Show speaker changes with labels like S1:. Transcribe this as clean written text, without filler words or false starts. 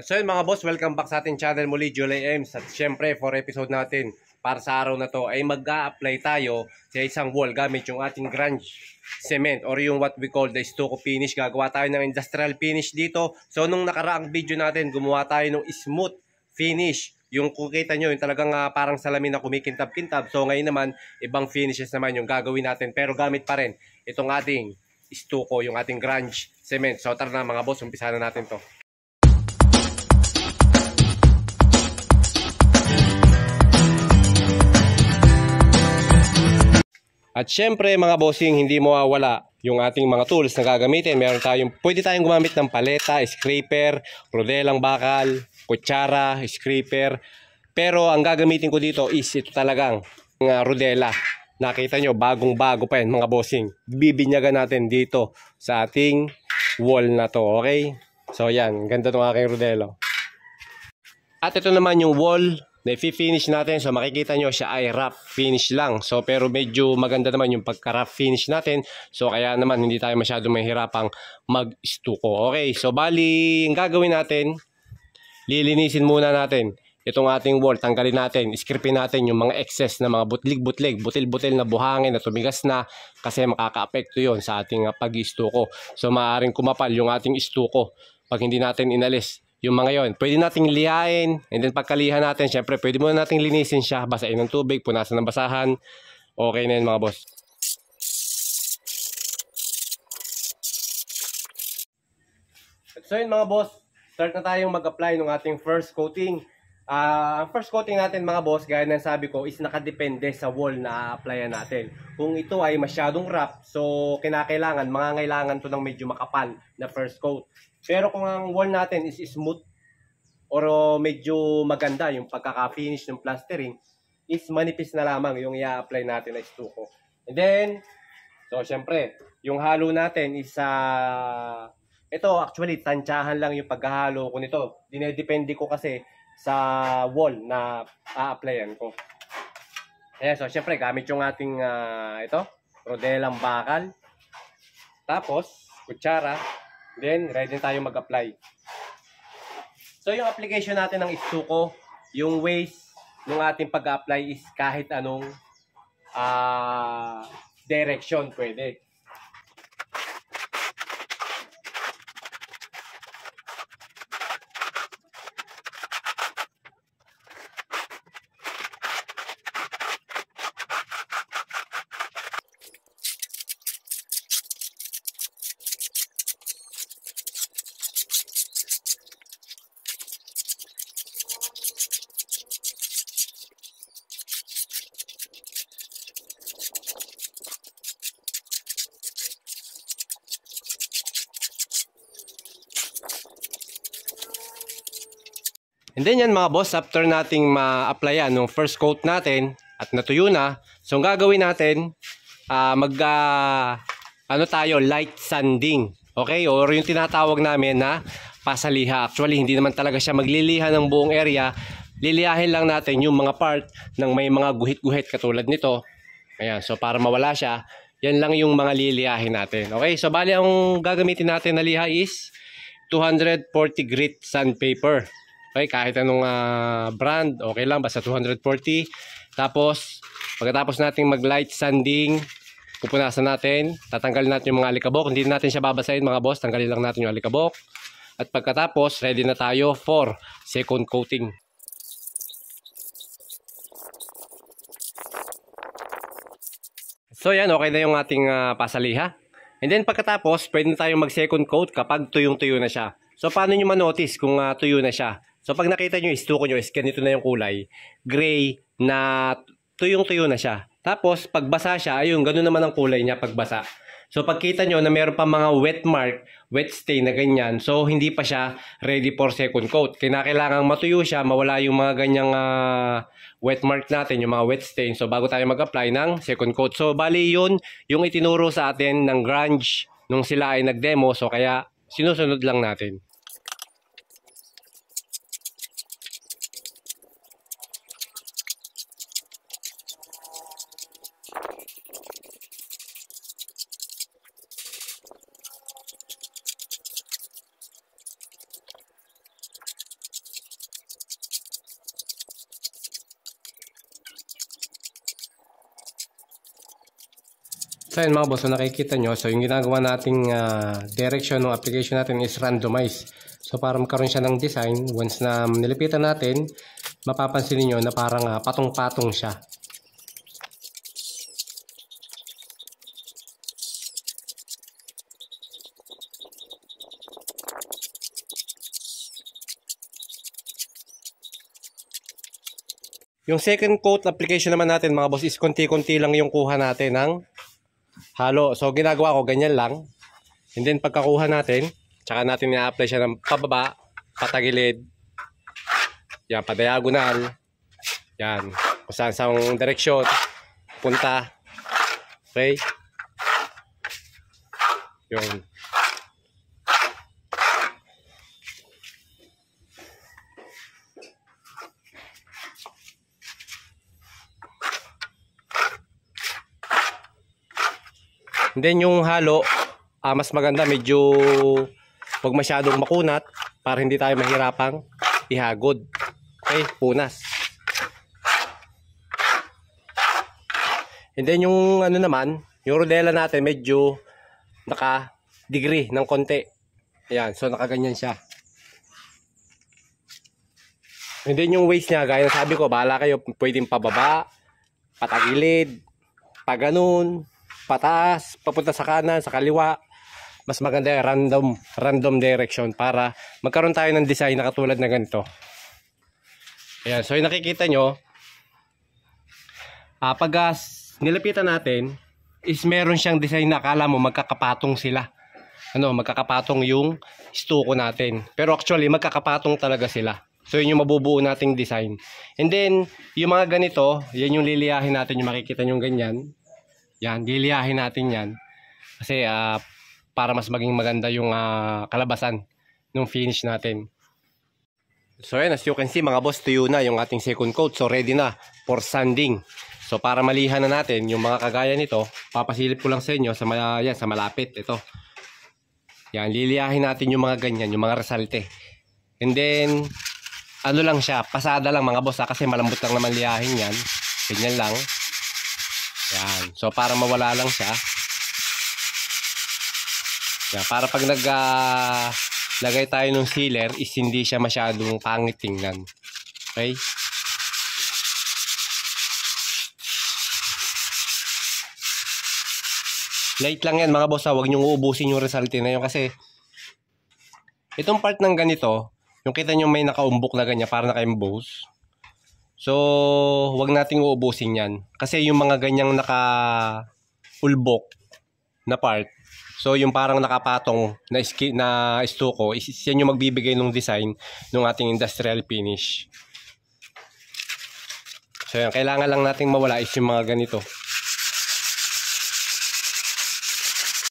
S1: So yun mga boss, welcome back sa ating channel muli, July Ems. At syempre, for episode natin, para sa araw na to, ay mag-a-apply tayo sa isang wall gamit yung ating grunge cement or yung what we call the stucco finish. Gagawa tayo ng industrial finish dito. So nung nakaraang video natin, gumawa tayo ng smooth finish. Yung kung kita nyo, yung talagang parang salamin na kumikintab-kintab. So ngayon naman, ibang finishes naman yung gagawin natin. Pero gamit pa rin itong ating stucco, yung ating grunge cement. So tara na mga boss, umpisa na natin to. At syempre mga bossing, hindi mawawala yung ating mga tools na gagamitin. Pwede tayong gumamit ng paleta, scraper, rodelang bakal, kutsara, scraper. Pero ang gagamitin ko dito is ito talagang rodela. Nakita nyo, bagong-bago pa yan mga bossing. Bibinyagan natin dito sa ating wall na to, okay? So yan, ganda ng aking rodelo. At ito naman yung wall na i-finish natin. So makikita nyo siya ay rough finish lang. So pero medyo maganda naman yung pagka-rough finish natin. So kaya naman hindi tayo masyadong mahirapang mag-stucco. Okay, so bali yung gagawin natin, lilinisin muna natin itong ating wall. Tanggalin natin, iskripin natin yung mga excess na mga butlig-butlig, butil-butil na buhangin na tumigas na, kasi makaka-apekto yun sa ating pag-stucco. So maaaring kumapal yung ating stucco pag hindi natin inalis yung mga yon. Pwede nating lihain, and then pagkalihan natin, syempre pwede muna nating linisin siya, basahin ng tubig, punasan ng basahan. Okay na yun mga boss. So yun mga boss, start na tayong mag-apply ng ating first coating. Ang first coating natin mga boss, gaya ng sabi ko, is nakadepende sa wall na applyan natin. Kung ito ay masyadong rough, so mangangailangan to ng medyo makapal na first coat. Pero kung ang wall natin is smooth or medyo maganda yung pagkaka-finish ng plastering, is manipis na lamang yung i-apply natin na stucco. And then, so syempre, yung halo natin is ito actually tansyahan lang yung paghahalo ko nito. Dinedepende ko kasi sa wall na a-applyan ko. Ayan, so syempre gamit yung ating ito, rodelang bakal. Tapos, kutsara. Then, ready na tayo mag-apply. So, yung application natin ng stucco, yung ways ng ating pag-apply is kahit anong direction pwede. And then yan mga boss, after nating ma-applyan nung first coat natin at natuyo na, so ang gagawin natin, light sanding. Okay? Or yung tinatawag namin na pasaliha. Actually, hindi naman talaga siya magliliha ng buong area. Lilihahin lang natin yung mga part ng may mga guhit-guhit katulad nito. Ayan, so para mawala siya, yan lang yung mga lilihahin natin. Okay? So bali ang gagamitin natin na liha is 240 grit sandpaper. Okay, kahit anong brand, okay lang, basta 240. Tapos, pagkatapos nating mag-light sanding, pupunasan natin, tatanggalin natin yung mga alikabok. Hindi natin siya babasahin mga boss, tanggalin lang natin yung alikabok. At pagkatapos, ready na tayo for second coating. So yan, okay na yung ating pasaliha. And then pagkatapos, pwede na tayong mag-second coat kapag tuyong-tuyo na siya. So paano nyo ma-notice kung tuyo na siya? So pag nakita nyo yung stucco nyo is ganito na yung kulay, gray na tuyong-tuyo na siya. Tapos pag basa siya, ayun, ganoon naman ang kulay niya pag basa. So pagkita nyo na meron pa mga wet mark, wet stain na ganyan, so hindi pa siya ready for second coat. Kailangan matuyo siya, mawala yung mga ganyang wet mark natin, yung mga wet stain. So bago tayo mag-apply ng second coat. So bali yun, yung itinuro sa atin ng grunge nung sila ay nag-demo. So kaya sinusunod lang natin. So yun mga boss, so nakikita nyo, so yung ginagawa nating direction ng application natin is randomize. So para magkaroon siya ng design, once na nilipitan natin, mapapansin niyo na parang patong-patong siya. Yung second coat application naman natin mga boss is konti-konti lang yung kuha natin ng halo. So ginagawa ko ganyan lang. And then pagkakuha natin, tsaka natin i-apply siya ng pababa, patagilid. Yan, pa-diagonal. Yan, kung saan sa direksyon punta. Okay? Yung and then yung halo, mas maganda medyo huwag masyadong makunat para hindi tayo mahirapang ihagod. Okay, punas. And then yung ano naman, yung rodela natin medyo naka-degree ng konti. Ayan, so nakaganyan siya. And then yung waist niya, gaya na sabi ko, bahala kayo, pwedeng pababa, patagilid, paganon, pataas, papunta sa kanan, sa kaliwa. Mas maganda yung random direction para magkaroon tayo ng design na katulad na ganito. Ayan, so yung nakikita nyo, pag nilapitan natin, is meron siyang design na akala mo magkakapatong sila. Magkakapatong yung stuko natin. Pero actually, magkakapatong talaga sila. So yun yung mabubuo nating design. And then, yung mga ganito, yan yung liliyahin natin, yung makikita nyo ganyan. Yan, liliyahin natin yan. Kasi para mas maging maganda yung kalabasan ng finish natin. So yan, as you can see mga boss, tuyo na yung ating second coat. So ready na for sanding. So para malihan na natin yung mga kagaya nito, papasilip ko lang sa inyo sa malapit. Ito. Yan, liliyahin natin yung mga ganyan, yung mga resalte. And then, ano lang siya, pasada lang mga boss kasi malambot lang naman liyahin yan. Ganyan lang. Yan. So para mawala lang siya. Yan, para pag lagay tayo ng sealer is hindi siya masyadong pangit tingnan. Okay? Light lang yan mga boss, huwag nyo uubusin yung resalte na yun kasi itong part ng ganito, yung kita nyo may nakaumbok na ganyan para naka-emboss. So, huwag nating uubusin yan. Kasi yung mga ganyang naka-ulbok na part, so yung parang nakapatong na stuko, yan yung magbibigay ng design ng ating industrial finish. So yan, kailangan lang nating mawala is yung mga ganito.